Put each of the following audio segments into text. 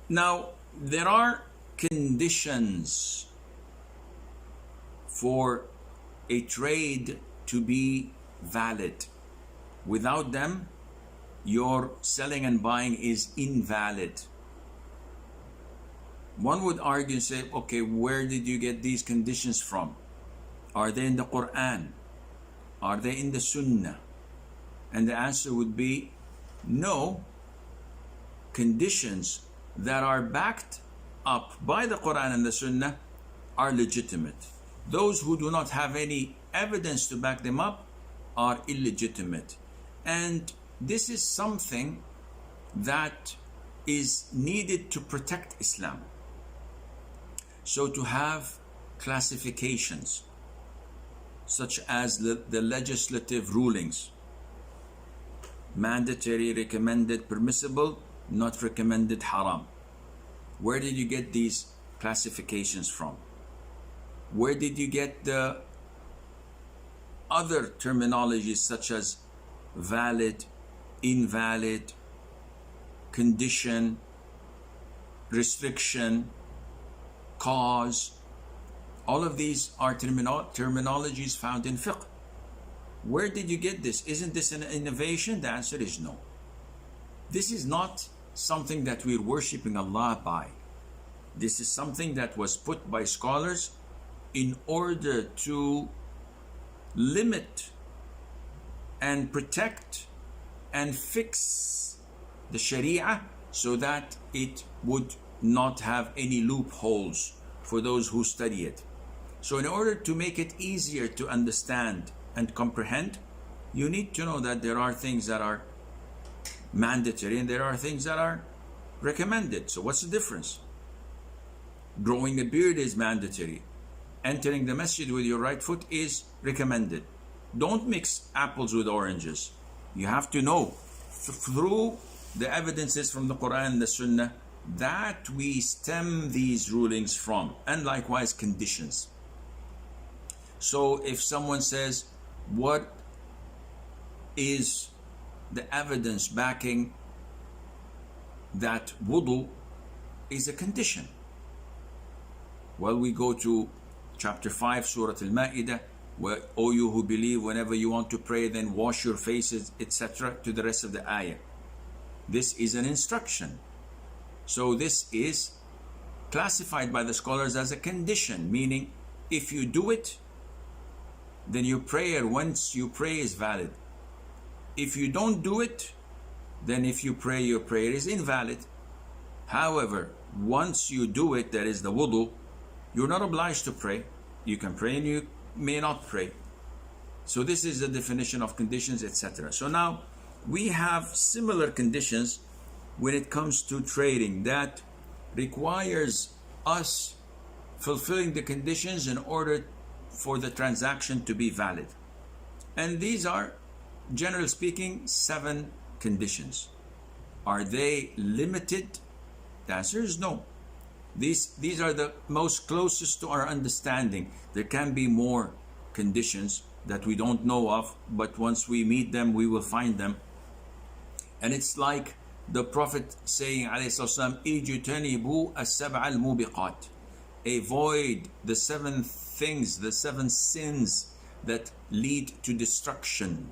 Now, there are conditions for a trade to be valid. Without them, your selling and buying is invalid. One would argue and say, okay, where did you get these conditions from? Are they in the Quran? Are they in the Sunnah? And the answer would be no. Conditions that are backed up by the Quran and the Sunnah are legitimate. Those who do not have any evidence to back them up are illegitimate. And this is something that is needed to protect Islam. So to have classifications such as the legislative rulings, mandatory, recommended, permissible, not recommended, haram. Where did you get these classifications from? Where did you get the other terminologies such as valid, invalid, condition, restriction, cause? All of these are terminologies found in fiqh. Where did you get this? Isn't this an innovation? The answer is no. This is not something that we're worshipping Allah by. This is something that was put by scholars in order to limit and protect and fix the Sharia so that it would not have any loopholes for those who study it. So in order to make it easier to understand and comprehend, you need to know that there are things that are mandatory and there are things that are recommended. So what's the difference? Growing a beard is mandatory. Entering the masjid with your right foot is recommended. Don't mix apples with oranges. You have to know through the evidences from the Quran and the Sunnah that we stem these rulings from, and likewise conditions. So if someone says, what is the evidence backing that wudu is a condition? Well, we go to chapter 5, Surah Al-Ma'idah, where, O you who believe, whenever you want to pray, then wash your faces, etc., to the rest of the ayah. This is an instruction. So this is classified by the scholars as a condition, meaning if you do it, then your prayer, once you pray, is valid. If you don't do it, then if you pray, your prayer is invalid. However, once you do it, that is the wudu, you're not obliged to pray. You can pray and you may not pray. So this is the definition of conditions, etc. So now we have similar conditions when it comes to trading that requires us fulfilling the conditions in order for the transaction to be valid. And these are, generally speaking, 7 conditions. Are they limited? The answer is no. These are the most closest to our understanding. There can be more conditions that we don't know of, but once we meet them, we will find them. And it's like the Prophet saying, "Ijtanibu as-sab'a al-mubiqat." Avoid the 7 things, the 7 sins that lead to destruction.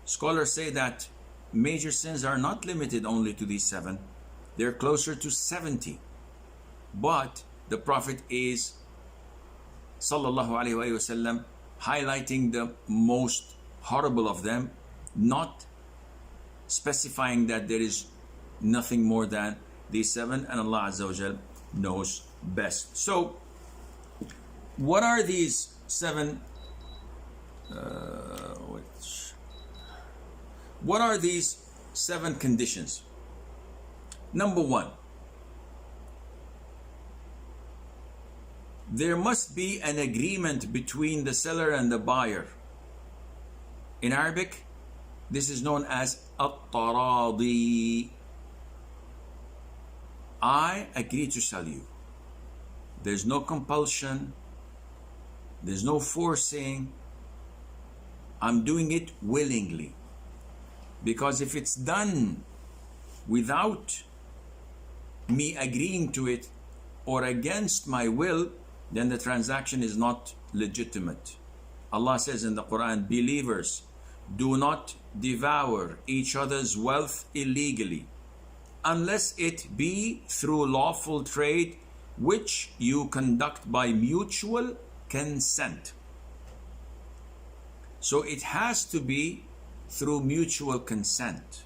Scholars say that major sins are not limited only to these 7. They're closer to 70. But the Prophet is, sallallahu alaihi wasallam, highlighting the most horrible of them, not specifying that there is nothing more than these 7, and Allah Azza wa Jal knows best. So, what are these 7? What are these 7 conditions? Number 1, there must be an agreement between the seller and the buyer. In Arabic, this is known as at-taradi. I agree to sell you. There's no compulsion. There's no forcing. I'm doing it willingly. Because if it's done without me agreeing to it or against my will, then the transaction is not legitimate. Allah says in the Quran, believers, do not devour each other's wealth illegally, unless it be through lawful trade which you conduct by mutual consent. So it has to be through mutual consent.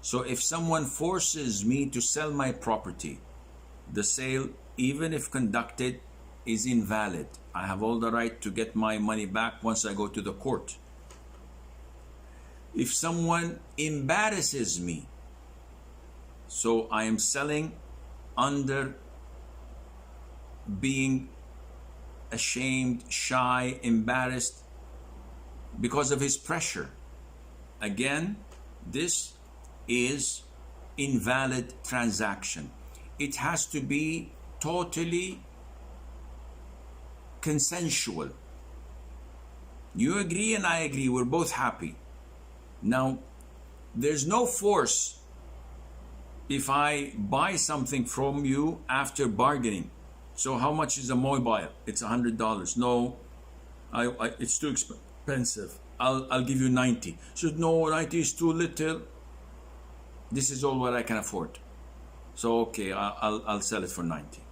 So if someone forces me to sell my property, the sale, even if conducted, is invalid. I have all the right to get my money back once I go to the court. If someone embarrasses me, so I am selling under being ashamed, shy, embarrassed because of his pressure, again, this is invalid transaction. It has to be totally consensual. You agree and I agree, we're both happy. Now, there's no force if I buy something from you after bargaining. So how much is a mobile? It's $100. No, it's too expensive. I'll give you 90. So no, 90 is too little. This is all what I can afford. So okay, I'll sell it for 90.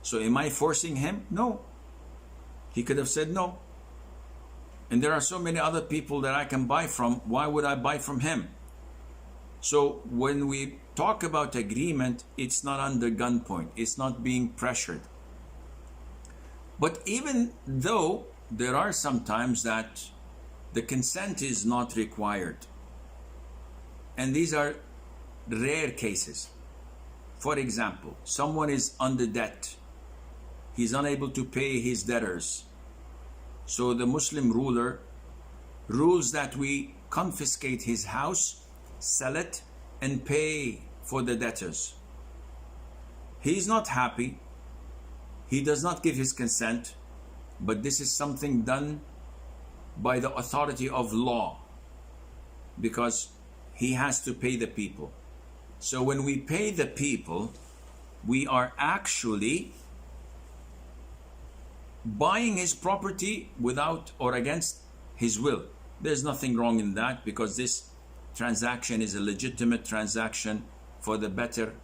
So am I forcing him? No. He could have said no. And there are so many other people that I can buy from. Why would I buy from him? So when we talk about agreement, it's not under gunpoint. It's not being pressured. But even though there are some times that the consent is not required, and these are rare cases. For example, someone is under debt. He's unable to pay his debtors. So the Muslim ruler rules that we confiscate his house, sell it, and pay for the debtors. He's not happy. He does not give his consent, but this is something done by the authority of law because he has to pay the people. So when we pay the people, we are actually buying his property without or against his will. There's nothing wrong in that because this transaction is a legitimate transaction for the better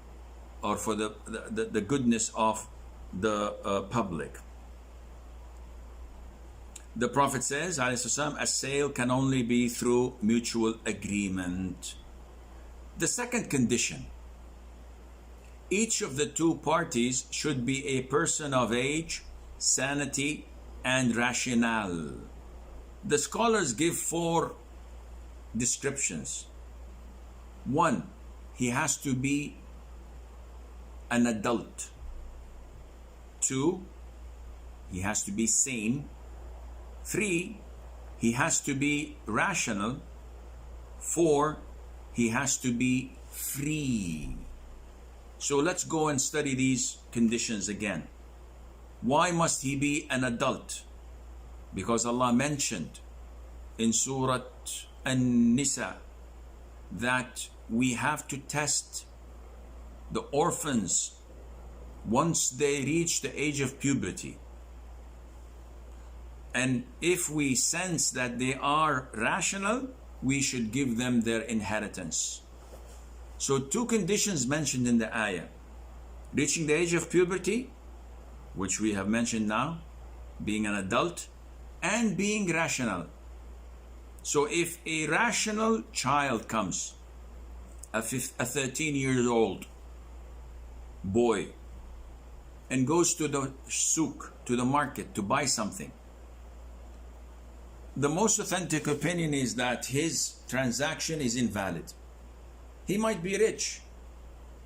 or for the goodness of the public. The Prophet says, a sale can only be through mutual agreement. The second condition, each of the two parties should be a person of age, sanity, and rationale. The scholars give 4 descriptions. 1, he has to be an adult. 2, he has to be sane. 3, he has to be rational. 4, he has to be free. So let's go and study these conditions again. Why must he be an adult? Because Allah mentioned in Surah An-Nisa that we have to test the orphans once they reach the age of puberty. And if we sense that they are rational, we should give them their inheritance. So 2 conditions mentioned in the ayah. Reaching the age of puberty, which we have mentioned now, being an adult, and being rational. So if a rational child comes, a 13-year-old boy, and goes to the souk, to the market, to buy something, the most authentic opinion is that his transaction is invalid. He might be rich.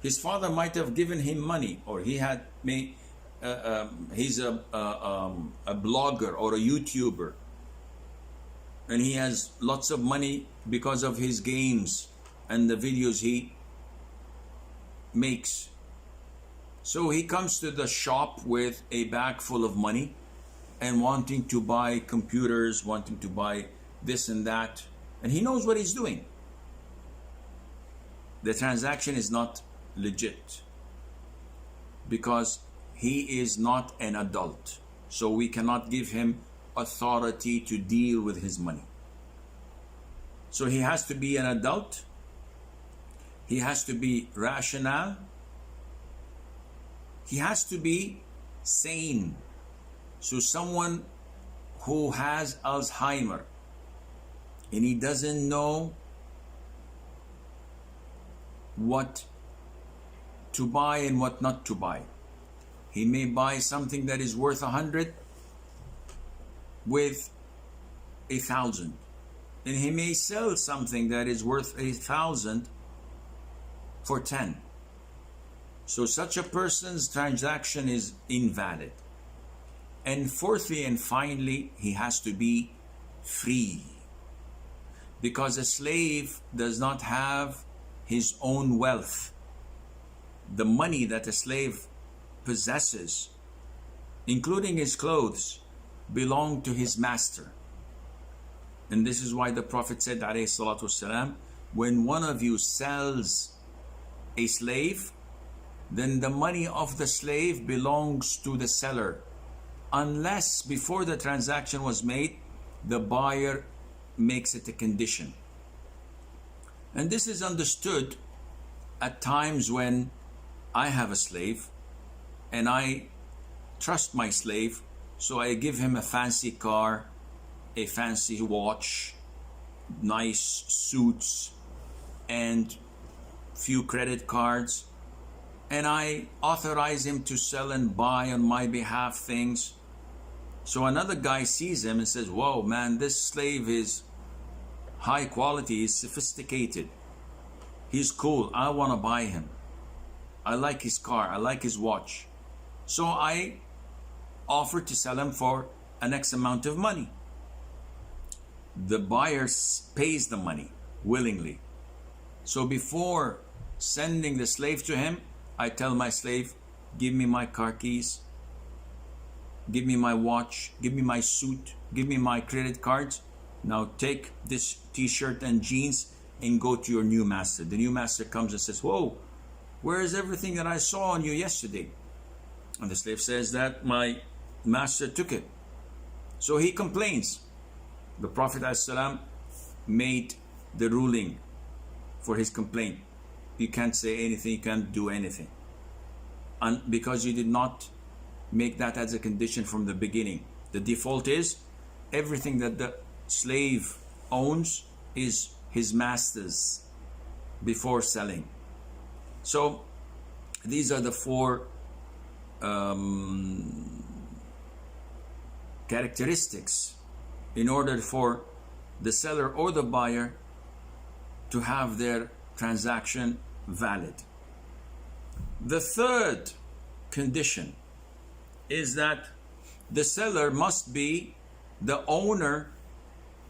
His father might have given him money, or he had he's a blogger or a YouTuber, and he has lots of money because of his games and the videos he makes. So he comes to the shop with a bag full of money and wanting to buy computers, wanting to buy this and that, and he knows what he's doing. The transaction is not legit. because he is not an adult. So we cannot give him authority to deal with his money. So he has to be an adult. He has to be rational. He has to be sane. So someone who has Alzheimer and he doesn't know what to buy and what not to buy. He may buy something that is worth 100 with 1,000. And he may sell something that is worth 1,000 for 10. So such a person's transaction is invalid. And fourthly and finally, he has to be free. Because a slave does not have his own wealth. The money that a slave possesses, including his clothes, belong to his master. And this is why the Prophet said, alayhi salatu wasalam, when one of you sells a slave, then the money of the slave belongs to the seller, unless before the transaction was made, the buyer makes it a condition. And this is understood at times when I have a slave and I trust my slave, so I give him a fancy car, a fancy watch, nice suits, and few credit cards, and I authorize him to sell and buy on my behalf things. So another guy sees him and says, whoa man, this slave is high quality, he's sophisticated, he's cool, I want to buy him, I like his car, I like his watch. So I offer to sell him for an X amount of money. The buyer pays the money willingly. So before sending the slave to him, I tell my slave, give me my car keys, give me my watch, give me my suit, give me my credit cards. Now take this t-shirt and jeans and go to your new master. The new master comes and says, whoa, where is everything that I saw on you yesterday? And the slave says that my master took it. So he complains. The Prophet ﷺ made the ruling for his complaint. You can't say anything, you can't do anything. And because you did not make that as a condition from the beginning. The default is everything that the slave owns is his master's before selling. So these are the four characteristics in order for the seller or the buyer to have their transaction valid. The third condition is that the seller must be the owner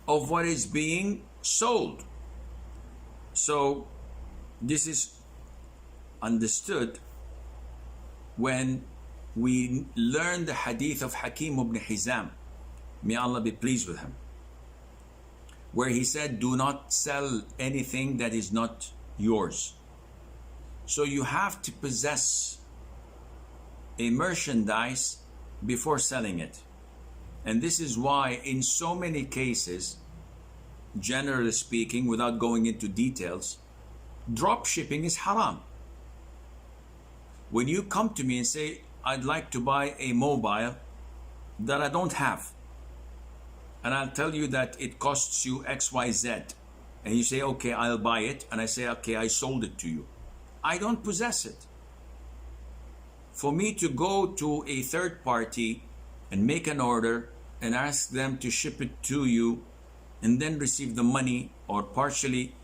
of what is being sold. So this is understood when we learn the hadith of Hakeem ibn Hizam, may Allah be pleased with him, where he said, do not sell anything that is not yours. So you have to possess a merchandise before selling it. And this is why in so many cases, generally speaking, without going into details, drop shipping is haram. When you come to me and say, I'd like to buy a mobile that I don't have, and I'll tell you that it costs you XYZ, and you say, okay, I'll buy it, and I say, okay, I sold it to you. I don't possess it. For me to go to a third party and make an order and ask them to ship it to you and then receive the money or partially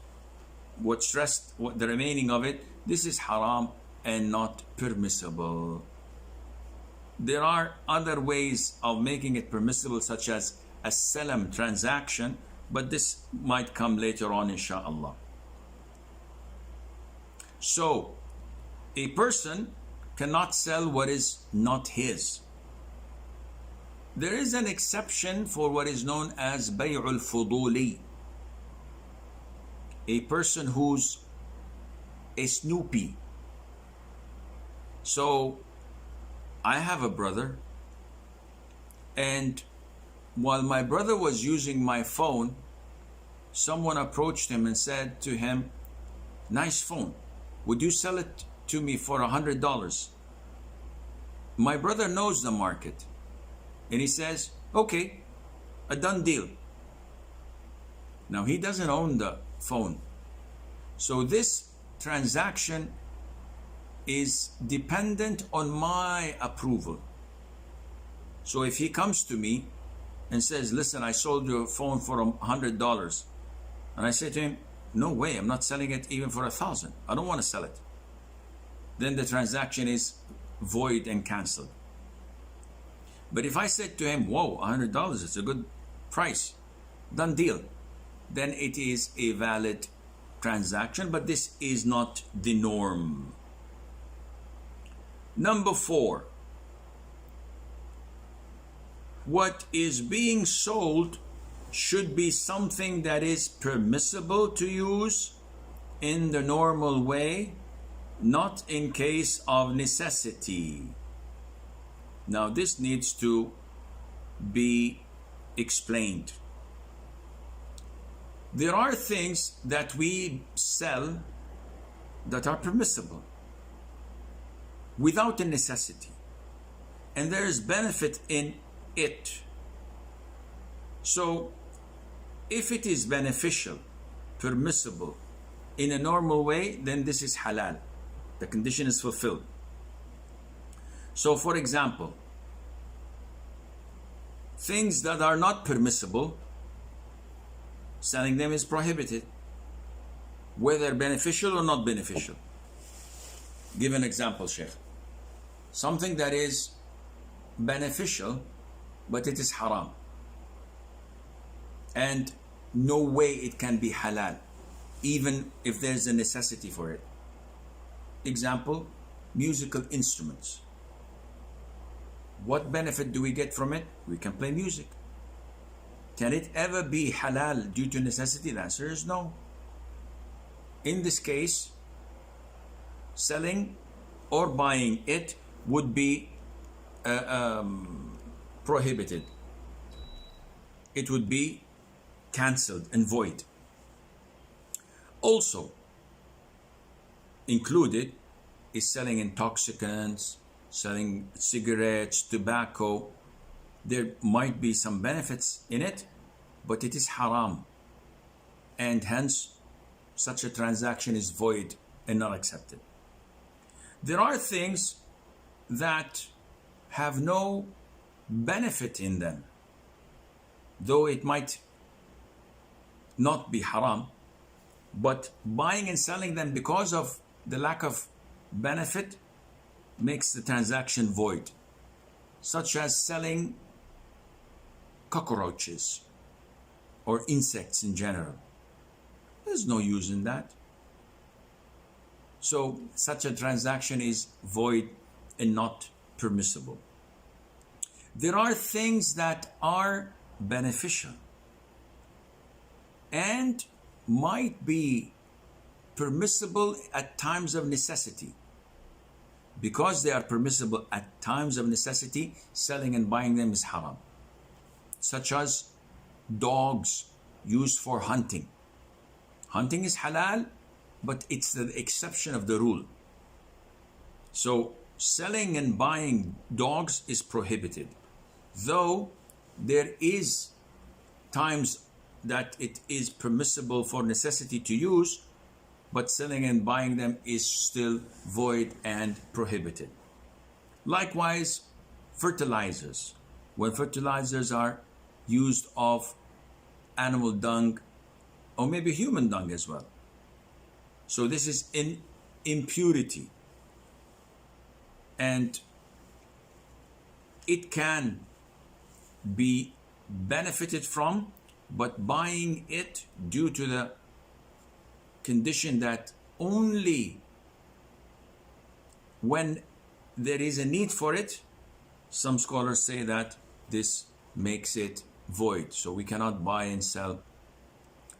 what's rest, what the remaining of it, this is haram and not permissible. There are other ways of making it permissible, such as a salam transaction, but this might come later on, inshallah. So a person cannot sell what is not his. There is an exception for what is known as bay'ul fuduli. A person who's a snoopy. So I have a brother, and while my brother was using my phone, someone approached him and said to him, "Nice phone. Would you sell it to me for $100?" My brother knows the market, and he says, "Okay, a done deal." Now, he doesn't own the phone. So this transaction is dependent on my approval. So if he comes to me and says, "Listen, I sold your phone for $100," and I say to him, "No way, I'm not selling it even for $1,000. I don't want to sell it," then the transaction is void and canceled. But if I said to him, "Whoa, $100, it's a good price, done deal," then it is a valid transaction, but this is not the norm. Number 4, what is being sold should be something that is permissible to use in the normal way, not in case of necessity. Now, this needs to be explained. There are things that we sell that are permissible without a necessity, and there is benefit in it. So if it is beneficial, permissible in a normal way, then this is halal. The condition is fulfilled. So for example, things that are not permissible, selling them is prohibited, whether beneficial or not beneficial. Give an example, Sheikh. Something that is beneficial, but it is haram, and no way it can be halal, even if there's a necessity for it. Example, musical instruments. What benefit do we get from it? We can play music. Can it ever be halal due to necessity? The answer is no. In this case, selling or buying it would be prohibited. It would be cancelled and void. Also included is selling intoxicants, selling cigarettes, tobacco. There might be some benefits in it, but it is haram, and hence such a transaction is void and not accepted. There are things that have no benefit in them, though it might not be haram, but buying and selling them because of the lack of benefit makes the transaction void, such as selling cockroaches or insects in general. There's no use in that. So such a transaction is void and not permissible. There are things that are beneficial and might be permissible at times of necessity. Because they are permissible at times of necessity, selling and buying them is haram. Such as dogs used for hunting. Hunting is halal, but it's the exception of the rule. So selling and buying dogs is prohibited, though there is times that it is permissible for necessity to use, but selling and buying them is still void and prohibited. Likewise, fertilizers. When fertilizers are used of animal dung or maybe human dung as well. So this is in impurity, and it can be benefited from, but buying it due to the condition that only when there is a need for it, some scholars say that this makes it void. So we cannot buy and sell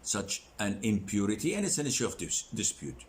such an impurity, and it's an issue of dispute.